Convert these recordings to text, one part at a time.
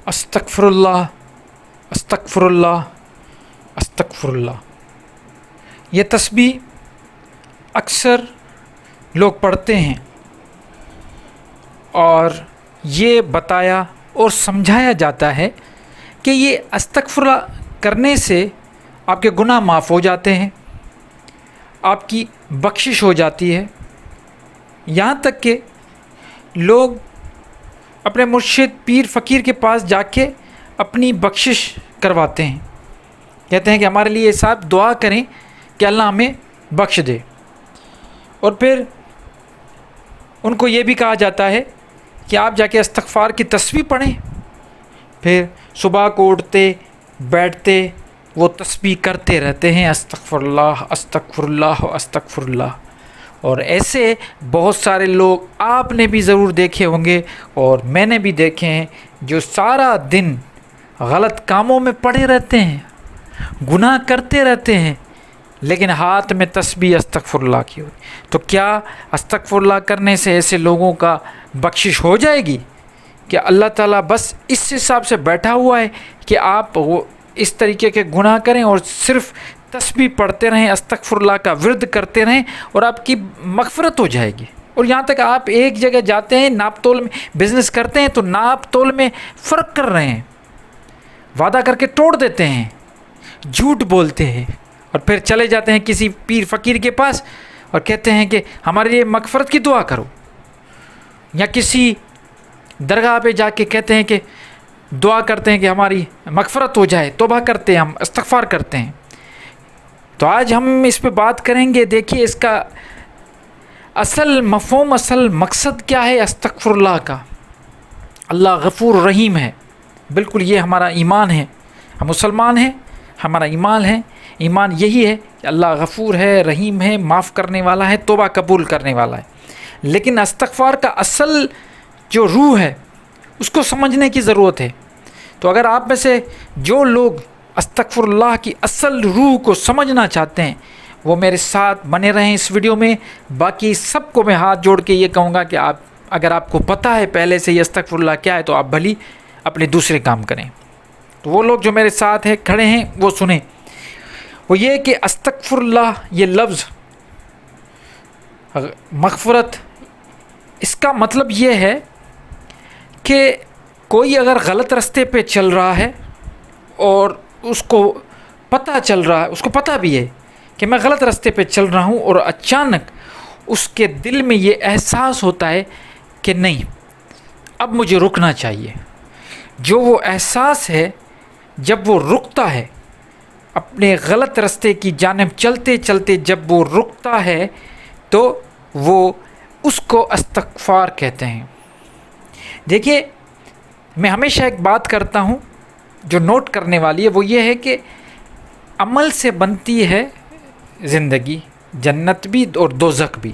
استغفر اللہ، استغفر اللہ، استغفر اللہ۔ یہ تسبیح اکثر لوگ پڑھتے ہیں اور یہ بتایا اور سمجھایا جاتا ہے کہ یہ استغفر اللہ کرنے سے آپ کے گناہ معاف ہو جاتے ہیں، آپ کی بخشش ہو جاتی ہے۔ یہاں تک کہ لوگ اپنے مرشد پیر فقیر کے پاس جا کے اپنی بخشش کرواتے ہیں، کہتے ہیں کہ ہمارے لیے صاحب دعا کریں کہ اللہ ہمیں بخش دے۔ اور پھر ان کو یہ بھی کہا جاتا ہے کہ آپ جا کے استغفار کی تسبیح پڑھیں، پھر صبح کو اٹھتے بیٹھتے وہ تسبیح کرتے رہتے ہیں، استغفر اللہ، استغفر اللہ، استغفر اللہ۔ اور ایسے بہت سارے لوگ آپ نے بھی ضرور دیکھے ہوں گے اور میں نے بھی دیکھے ہیں، جو سارا دن غلط کاموں میں پڑے رہتے ہیں، گناہ کرتے رہتے ہیں، لیکن ہاتھ میں تسبیح استغفر اللہ کی ہوتی۔ تو کیا استغفر اللہ کرنے سے ایسے لوگوں کا بخشش ہو جائے گی؟ کہ اللہ تعالیٰ بس اس حساب سے بیٹھا ہوا ہے کہ آپ وہ اس طریقے کے گناہ کریں اور صرف تسبیح پڑھتے رہیں، استغفر اللہ کا ورد کرتے رہیں اور آپ کی مغفرت ہو جائے گی؟ اور یہاں تک آپ ایک جگہ جاتے ہیں، ناپ تول میں بزنس کرتے ہیں تو ناپ تول میں فرق کر رہے ہیں، وعدہ کر کے توڑ دیتے ہیں، جھوٹ بولتے ہیں، اور پھر چلے جاتے ہیں کسی پیر فقیر کے پاس اور کہتے ہیں کہ ہمارے لیے مغفرت کی دعا کرو، یا کسی درگاہ پہ جا کے کہتے ہیں کہ دعا کرتے ہیں کہ ہماری مغفرت ہو جائے، توبہ کرتے ہیں، ہم استغفار کرتے ہیں۔ تو آج ہم اس پہ بات کریں گے۔ دیکھیے اس کا اصل مفہوم، اصل مقصد کیا ہے استغفر اللہ کا۔ اللہ غفور رحیم ہے، بالکل یہ ہمارا ایمان ہے، ہم مسلمان ہیں، ہمارا ایمان ہے، ایمان یہی ہے کہ اللہ غفور ہے، رحیم ہے، معاف کرنے والا ہے، توبہ قبول کرنے والا ہے۔ لیکن استغفار کا اصل جو روح ہے اس کو سمجھنے کی ضرورت ہے۔ تو اگر آپ میں سے جو لوگ استغفر اللہ کی اصل روح کو سمجھنا چاہتے ہیں وہ میرے ساتھ بنے رہیں اس ویڈیو میں۔ باقی سب کو میں ہاتھ جوڑ کے یہ کہوں گا کہ اگر آپ کو پتہ ہے پہلے سے یہ استغفر اللہ کیا ہے تو آپ بھلی اپنے دوسرے کام کریں۔ تو وہ لوگ جو میرے ساتھ ہیں کھڑے ہیں وہ سنیں۔ وہ یہ کہ استغفر اللہ یہ لفظ مغفرت، اس کا مطلب یہ ہے کہ کوئی اگر غلط راستے پہ چل رہا ہے اور اس کو پتہ چل رہا ہے، اس کو پتہ بھی ہے کہ میں غلط راستے پہ چل رہا ہوں، اور اچانک اس کے دل میں یہ احساس ہوتا ہے کہ نہیں اب مجھے رکنا چاہیے۔ جو وہ احساس ہے جب وہ رکتا ہے اپنے غلط راستے کی جانب چلتے چلتے، جب وہ رکتا ہے تو وہ اس کو استغفار کہتے ہیں۔ دیکھیے میں ہمیشہ ایک بات کرتا ہوں جو نوٹ کرنے والی ہے، وہ یہ ہے کہ عمل سے بنتی ہے زندگی، جنت بھی اور دوزخ بھی۔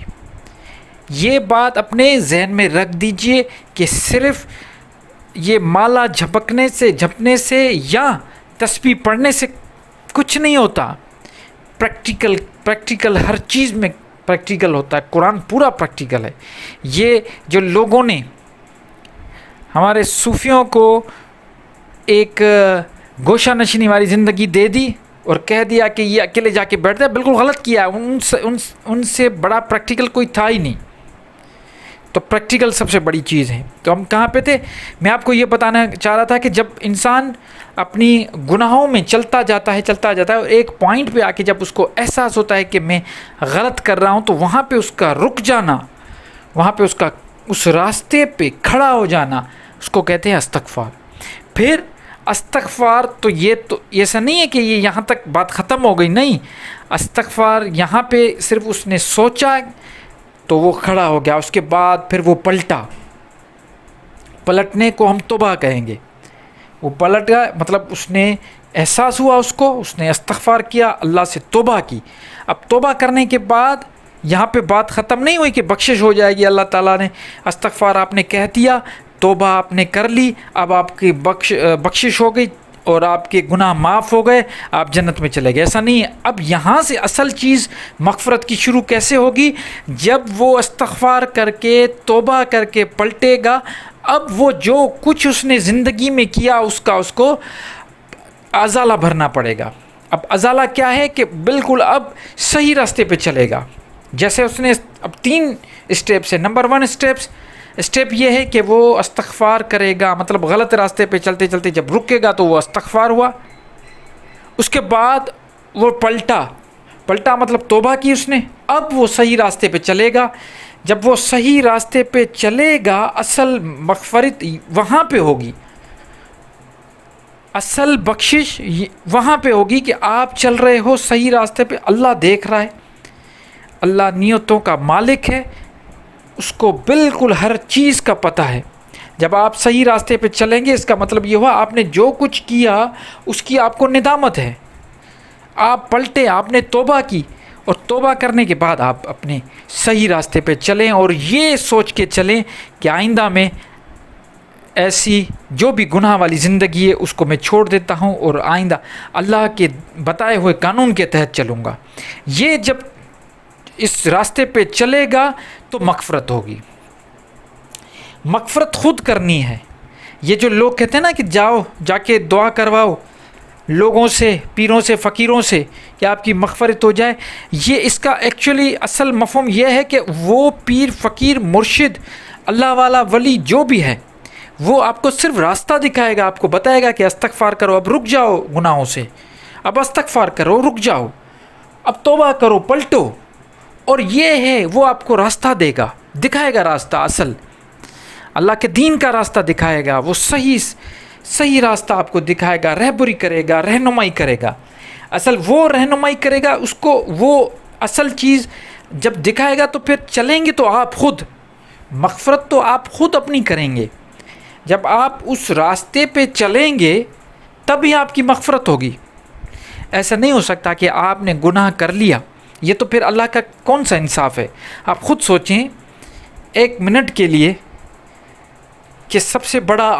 یہ بات اپنے ذہن میں رکھ دیجئے کہ صرف یہ مالا جھپنے سے یا تسبیح پڑھنے سے کچھ نہیں ہوتا۔ پریکٹیکل ہر چیز میں پریکٹیکل ہوتا ہے، قرآن پورا پریکٹیکل ہے۔ یہ جو لوگوں نے ہمارے صوفیوں کو ایک گوشہ نشینی والی زندگی دے دی اور کہہ دیا کہ یہ اکیلے جا کے بیٹھتا ہے، بالکل غلط کیا۔ ان سے بڑا پریکٹیکل کوئی تھا ہی نہیں۔ تو پریکٹیکل سب سے بڑی چیز ہے۔ تو ہم کہاں پہ تھے؟ میں آپ کو یہ بتانا چاہ رہا تھا کہ جب انسان اپنی گناہوں میں چلتا جاتا ہے اور ایک پوائنٹ پہ آ کے جب اس کو احساس ہوتا ہے کہ میں غلط کر رہا ہوں، تو وہاں پہ اس کا رک جانا، وہاں پہ اس راستے پہ کھڑا ہو جانا، اس کو کہتے ہیں استغفار۔ پھر استغفار تو ایسا نہیں ہے کہ یہ یہاں تک بات ختم ہو گئی، نہیں۔ استغفار یہاں پہ صرف اس نے سوچا تو وہ کھڑا ہو گیا، اس کے بعد پھر وہ پلٹنے کو ہم توبہ کہیں گے۔ وہ پلٹ گیا، مطلب اس نے احساس ہوا، اس نے استغفار کیا، اللہ سے توبہ کی۔ اب توبہ کرنے کے بعد یہاں پہ بات ختم نہیں ہوئی کہ بخشش ہو جائے گی، اللہ تعالیٰ نے استغفار آپ نے کہہ دیا، توبہ آپ نے کر لی، اب آپ کی بخشش ہو گئی اور آپ کے گناہ معاف ہو گئے، آپ جنت میں چلے گئے۔ ایسا نہیں ہے۔ اب یہاں سے اصل چیز مغفرت کی شروع کیسے ہوگی؟ جب وہ استغفار کر کے توبہ کر کے پلٹے گا، اب وہ جو کچھ اس نے زندگی میں کیا اس کو ازالہ بھرنا پڑے گا. اب ازالہ کیا ہے کہ بالکل اب صحیح راستے پہ چلے گا. جیسے اس نے اب 3 اسٹیپس ہے. نمبر 1 اسٹیپ یہ ہے کہ وہ استغفار کرے گا، مطلب غلط راستے پہ چلتے چلتے جب رکے گا تو وہ استغفار ہوا. اس کے بعد وہ پلٹا مطلب توبہ کی اس نے، اب وہ صحیح راستے پہ چلے گا. جب وہ صحیح راستے پہ چلے گا اصل مغفرت وہاں پہ ہوگی، اصل بخشش وہاں پہ ہوگی کہ آپ چل رہے ہو صحیح راستے پہ. اللہ دیکھ رہا ہے، اللہ نیتوں کا مالک ہے، اس کو بالکل ہر چیز کا پتہ ہے. جب آپ صحیح راستے پہ چلیں گے اس کا مطلب یہ ہوا آپ نے جو کچھ کیا اس کی آپ کو ندامت ہے. آپ پلٹے، آپ نے توبہ کی، اور توبہ کرنے کے بعد آپ اپنے صحیح راستے پہ چلیں اور یہ سوچ کے چلیں کہ آئندہ میں ایسی جو بھی گناہ والی زندگی ہے اس کو میں چھوڑ دیتا ہوں اور آئندہ اللہ کے بتائے ہوئے قانون کے تحت چلوں گا. یہ جب اس راستے پہ چلے گا تو مغفرت ہوگی. مغفرت خود کرنی ہے. یہ جو لوگ کہتے ہیں نا کہ جا کے دعا کرواؤ لوگوں سے، پیروں سے، فقیروں سے کہ آپ کی مغفرت ہو جائے، یہ اس کا ایکچولی اصل مفہوم یہ ہے کہ وہ پیر، فقیر، مرشد، اللہ والا، ولی جو بھی ہے وہ آپ کو صرف راستہ دکھائے گا، آپ کو بتائے گا کہ استغفار کرو، اب رک جاؤ گناہوں سے، اب استغفار کرو، رک جاؤ، اب توبہ کرو، پلٹو. اور یہ ہے وہ آپ کو راستہ دے گا، دکھائے گا راستہ، اصل اللہ کے دین کا راستہ دکھائے گا. وہ صحیح راستہ آپ کو دکھائے گا، رہبری کرے گا، رہنمائی کرے گا. اصل وہ رہنمائی کرے گا اس کو، وہ اصل چیز جب دکھائے گا تو پھر چلیں گے تو آپ خود، مغفرت تو آپ خود اپنی کریں گے. جب آپ اس راستے پہ چلیں گے تبھی آپ کی مغفرت ہوگی. ایسا نہیں ہو سکتا کہ آپ نے گناہ کر لیا، یہ تو پھر اللہ کا کون سا انصاف ہے. آپ خود سوچیں 1 منٹ کے لیے کہ سب سے بڑا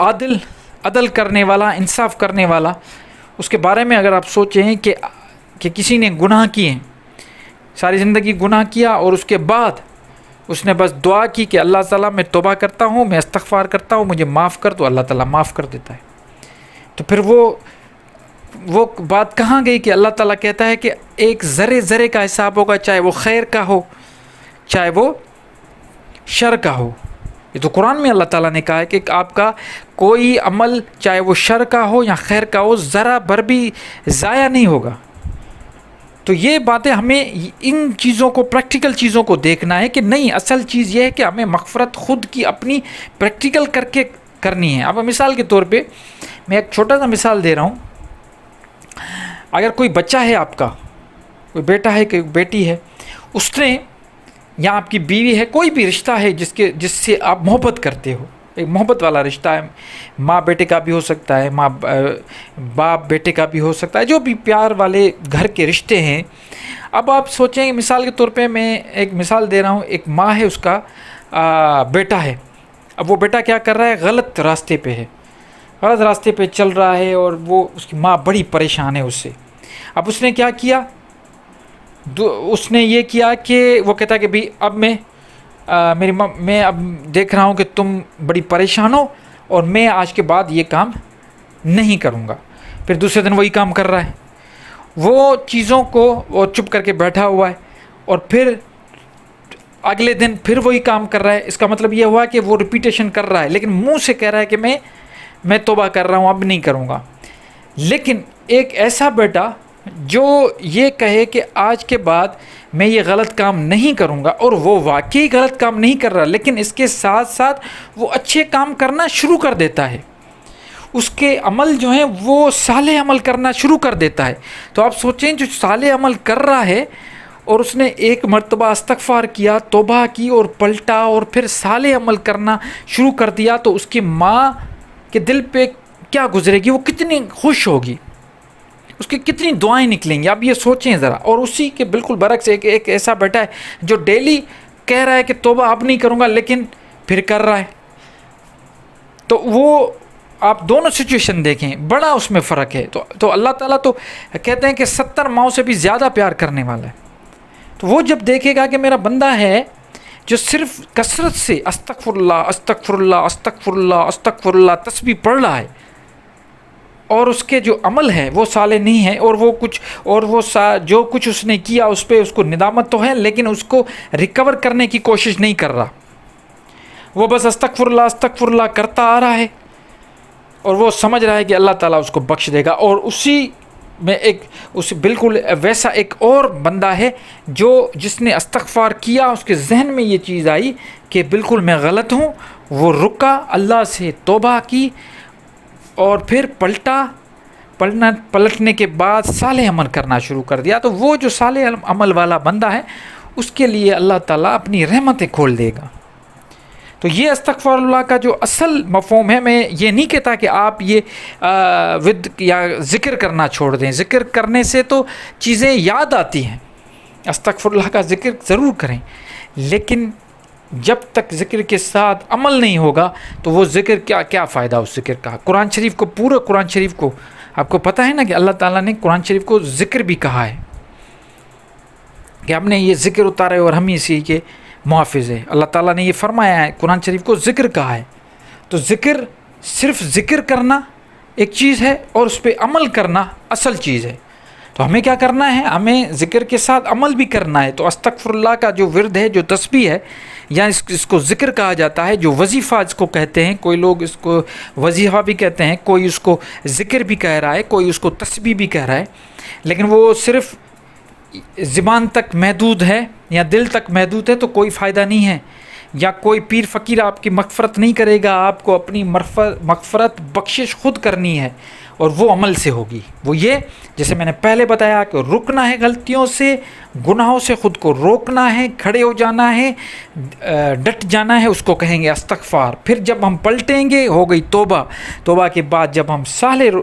عدل کرنے والا، انصاف کرنے والا، اس کے بارے میں اگر آپ سوچیں کہ کسی نے گناہ کیے، ساری زندگی گناہ کیا اور اس کے بعد اس نے بس دعا کی کہ اللہ تعالیٰ میں توبہ کرتا ہوں، میں استغفار کرتا ہوں، مجھے معاف کر، تو اللہ تعالیٰ معاف کر دیتا ہے. تو پھر وہ بات کہاں گئی کہ اللہ تعالیٰ کہتا ہے کہ ایک ذرے کا حساب ہوگا، چاہے وہ خیر کا ہو چاہے وہ شر کا ہو. یہ تو قرآن میں اللہ تعالیٰ نے کہا ہے کہ آپ کا کوئی عمل چاہے وہ شر کا ہو یا خیر کا ہو ذرا بھر بھی ضائع نہیں ہوگا. تو یہ باتیں ہمیں ان چیزوں کو، پریکٹیکل چیزوں کو دیکھنا ہے کہ نہیں، اصل چیز یہ ہے کہ ہمیں مغفرت خود کی اپنی پریکٹیکل کر کے کرنی ہے. اب مثال کے طور پہ میں ایک چھوٹا سا مثال دے رہا ہوں. اگر کوئی بچہ ہے، آپ کا کوئی بیٹا ہے، کوئی بیٹی ہے، اس نے یا آپ کی بیوی ہے، کوئی بھی رشتہ ہے جس سے آپ محبت کرتے ہو، ایک محبت والا رشتہ ہے، ماں بیٹے کا بھی ہو سکتا ہے، باپ بیٹے کا بھی ہو سکتا ہے، جو بھی پیار والے گھر کے رشتے ہیں. اب آپ سوچیں، مثال کے طور پہ میں ایک مثال دے رہا ہوں، ایک ماں ہے، اس کا بیٹا ہے. اب وہ بیٹا کیا کر رہا ہے؟ غلط راستے پہ ہے، غلط راستے پہ چل رہا ہے، اور وہ اس کی ماں بڑی پریشان ہے اس سے. اب اس نے کیا کیا؟ اس نے یہ کیا کہ وہ کہتا ہے کہ بھئی اب میں اب دیکھ رہا ہوں کہ تم بڑی پریشان ہو، اور میں آج کے بعد یہ کام نہیں کروں گا. پھر دوسرے دن وہی کام کر رہا ہے، وہ چیزوں کو وہ چپ کر کے بیٹھا ہوا ہے، اور پھر اگلے دن پھر وہی کام کر رہا ہے. اس کا مطلب یہ ہوا کہ وہ ریپیٹیشن کر رہا ہے، لیکن منہ سے کہہ رہا ہے کہ میں توبہ کر رہا ہوں، اب نہیں کروں گا. لیکن ایک ایسا بیٹا جو یہ کہے کہ آج کے بعد میں یہ غلط کام نہیں کروں گا، اور وہ واقعی غلط کام نہیں کر رہا، لیکن اس کے ساتھ ساتھ وہ اچھے کام کرنا شروع کر دیتا ہے، اس کے عمل جو ہیں وہ صالح عمل کرنا شروع کر دیتا ہے. تو آپ سوچیں، جو صالح عمل کر رہا ہے اور اس نے ایک مرتبہ استغفار کیا، توبہ کی اور پلٹا اور پھر صالح عمل کرنا شروع کر دیا، تو اس کی ماں کے دل پہ کیا گزرے گی؟ وہ کتنی خوش ہوگی، اس کی کتنی دعائیں نکلیں گی. آپ یہ سوچیں ذرا. اور اسی کے بالکل برعکس ایک ایسا بیٹا ہے جو ڈیلی کہہ رہا ہے کہ توبہ اب نہیں کروں گا، لیکن پھر کر رہا ہے. تو وہ آپ دونوں سچویشن دیکھیں، بڑا اس میں فرق ہے. تو اللہ تعالیٰ تو کہتے ہیں کہ 70 ماؤں سے بھی زیادہ پیار کرنے والا ہے. تو وہ جب دیکھے گا کہ میرا بندہ ہے جو صرف کثرت سے استغفر اللہ استغفر اللہ استغفر اللہ استغفر اللہ تسبیح پڑھ رہا ہے، اور اس کے جو عمل ہے وہ صالح نہیں ہے، اور وہ جو کچھ اس نے کیا اس پہ اس کو ندامت تو ہے، لیکن اس کو ریکور کرنے کی کوشش نہیں کر رہا، وہ بس استغفر اللہ کرتا آ رہا ہے، اور وہ سمجھ رہا ہے کہ اللہ تعالیٰ اس کو بخش دے گا۔ اور اسی میں بالکل ویسا ایک اور بندہ ہے جس نے استغفار کیا، اس کے ذہن میں یہ چیز آئی کہ بالکل میں غلط ہوں، وہ رکا، اللہ سے توبہ کی، اور پھر پلٹنے کے بعد صالح عمل کرنا شروع کر دیا۔ تو وہ جو صالح عمل والا بندہ ہے اس کے لیے اللہ تعالیٰ اپنی رحمتیں کھول دے گا۔ تو یہ استغفار اللہ کا جو اصل مفہوم ہے، میں یہ نہیں کہتا کہ آپ یہ یا ذکر کرنا چھوڑ دیں، ذکر کرنے سے تو چیزیں یاد آتی ہیں، استغفر اللہ کا ذکر ضرور کریں، لیکن جب تک ذکر کے ساتھ عمل نہیں ہوگا تو وہ ذکر کیا فائدہ اس ذکر کا۔ قرآن شریف کو، پورا قرآن شریف کو آپ کو پتہ ہے نا کہ اللہ تعالیٰ نے قرآن شریف کو ذکر بھی کہا ہے کہ ہم نے یہ ذکر اتارے اور ہم اسی کے محافظ ہے۔ اللہ تعالیٰ نے یہ فرمایا ہے، قرآن شریف کو ذکر کہا ہے۔ تو صرف ذکر کرنا ایک چیز ہے اور اس پہ عمل کرنا اصل چیز ہے۔ تو ہمیں کیا کرنا ہے؟ ہمیں ذکر کے ساتھ عمل بھی کرنا ہے۔ تو استغفر اللہ کا جو ورد ہے، جو تسبیح ہے، یا اس کو ذکر کہا جاتا ہے، جو وظیفہ اس کو کہتے ہیں، کوئی لوگ اس کو وظیفہ بھی کہتے ہیں، کوئی اس کو ذکر بھی کہہ رہا ہے، کوئی اس کو تسبیح بھی کہہ رہا ہے، لیکن وہ صرف زبان تک محدود ہے یا دل تک محدود ہے تو کوئی فائدہ نہیں ہے، یا کوئی پیر فقیر آپ کی مغفرت نہیں کرے گا، آپ کو اپنی مغفرت بخشش خود کرنی ہے، اور وہ عمل سے ہوگی۔ وہ یہ جیسے میں نے پہلے بتایا کہ رکنا ہے غلطیوں سے، گناہوں سے خود کو روکنا ہے، کھڑے ہو جانا ہے، ڈٹ جانا ہے، اس کو کہیں گے استغفار۔ پھر جب ہم پلٹیں گے ہو گئی توبہ، توبہ کے بعد جب ہم صالح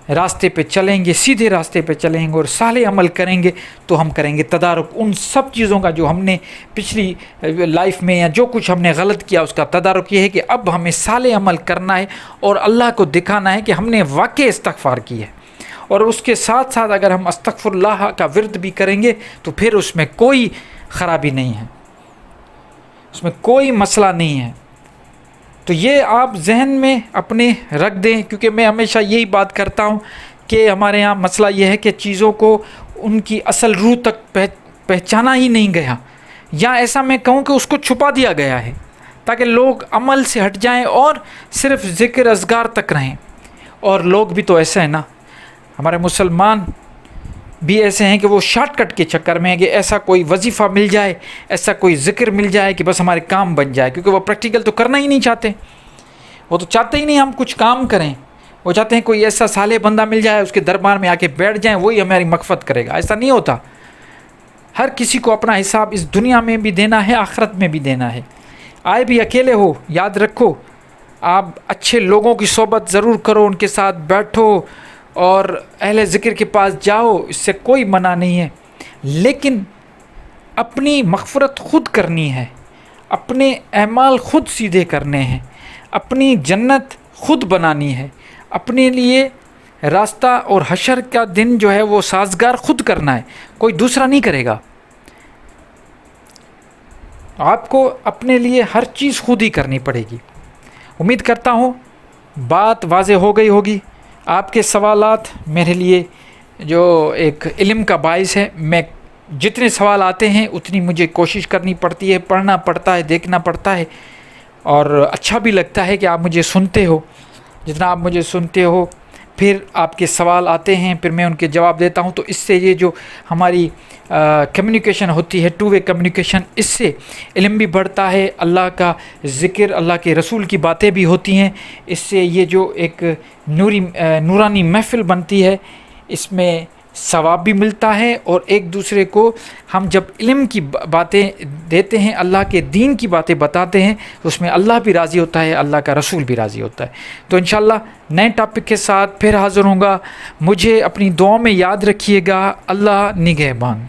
راستے پہ چلیں گے، سیدھے راستے پہ چلیں گے اور صالح عمل کریں گے، تو ہم کریں گے تدارک ان سب چیزوں کا جو ہم نے پچھلی لائف میں یا جو کچھ ہم نے غلط کیا اس کا تدارک یہ ہے کہ اب ہمیں صالح عمل کرنا ہے اور اللہ کو دکھانا ہے کہ ہم نے واقع استغفار کی ہے۔ اور اس کے ساتھ ساتھ اگر ہم استغفر اللہ کا ورد بھی کریں گے تو پھر اس میں کوئی خرابی نہیں ہے، اس میں کوئی مسئلہ نہیں ہے۔ تو یہ آپ ذہن میں اپنے رکھ دیں، کیونکہ میں ہمیشہ یہی بات کرتا ہوں کہ ہمارے ہاں مسئلہ یہ ہے کہ چیزوں کو ان کی اصل روح تک پہچانا ہی نہیں گیا، یا ایسا میں کہوں کہ اس کو چھپا دیا گیا ہے تاکہ لوگ عمل سے ہٹ جائیں اور صرف ذکر اذکار تک رہیں۔ اور لوگ بھی تو ایسے ہیں نا، ہمارے مسلمان بھی ایسے ہیں کہ وہ شارٹ کٹ کے چکر میں ہیں کہ ایسا کوئی وظیفہ مل جائے، ایسا کوئی ذکر مل جائے کہ بس ہمارے کام بن جائے، کیونکہ وہ پریکٹیکل تو کرنا ہی نہیں چاہتے، وہ تو چاہتے ہی نہیں ہم کچھ کام کریں، وہ چاہتے ہیں کوئی ایسا صالح بندہ مل جائے، اس کے دربار میں آ کے بیٹھ جائیں، وہی ہماری مغفرت کرے گا۔ ایسا نہیں ہوتا، ہر کسی کو اپنا حساب اس دنیا میں بھی دینا ہے، آخرت میں بھی دینا ہے۔ آئے بھی اکیلے ہو، یاد رکھو آپ اچھے لوگوں کی صحبت ضرور کرو، ان کے ساتھ بیٹھو اور اہل ذکر کے پاس جاؤ، اس سے کوئی منع نہیں ہے، لیکن اپنی مغفرت خود کرنی ہے، اپنے اعمال خود سیدھے کرنے ہیں، اپنی جنت خود بنانی ہے، اپنے لیے راستہ اور حشر کا دن جو ہے وہ سازگار خود کرنا ہے، کوئی دوسرا نہیں کرے گا۔ آپ کو اپنے لیے ہر چیز خود ہی کرنی پڑے گی۔ امید کرتا ہوں بات واضح ہو گئی ہوگی۔ آپ کے سوالات میرے لیے جو ایک علم کا باعث ہے، میں جتنے سوال آتے ہیں اتنی مجھے کوشش کرنی پڑتی ہے، پڑھنا پڑتا ہے، دیکھنا پڑتا ہے، اور اچھا بھی لگتا ہے کہ آپ مجھے سنتے ہو۔ جتنا آپ مجھے سنتے ہو، پھر آپ کے سوال آتے ہیں، پھر میں ان کے جواب دیتا ہوں، تو اس سے یہ جو ہماری کمیونیکیشن ہوتی ہے، ٹو وے کمیونیکیشن، اس سے علم بھی بڑھتا ہے، اللہ کا ذکر، اللہ کے رسول کی باتیں بھی ہوتی ہیں، اس سے یہ جو ایک نورانی محفل بنتی ہے، اس میں ثواب بھی ملتا ہے، اور ایک دوسرے کو ہم جب علم کی باتیں دیتے ہیں، اللہ کے دین کی باتیں بتاتے ہیں، اس میں اللہ بھی راضی ہوتا ہے، اللہ کا رسول بھی راضی ہوتا ہے۔ تو انشاءاللہ نئے ٹاپک کے ساتھ پھر حاضر ہوں گا۔ مجھے اپنی دعاؤں میں یاد رکھیے گا۔ اللہ نگہبان۔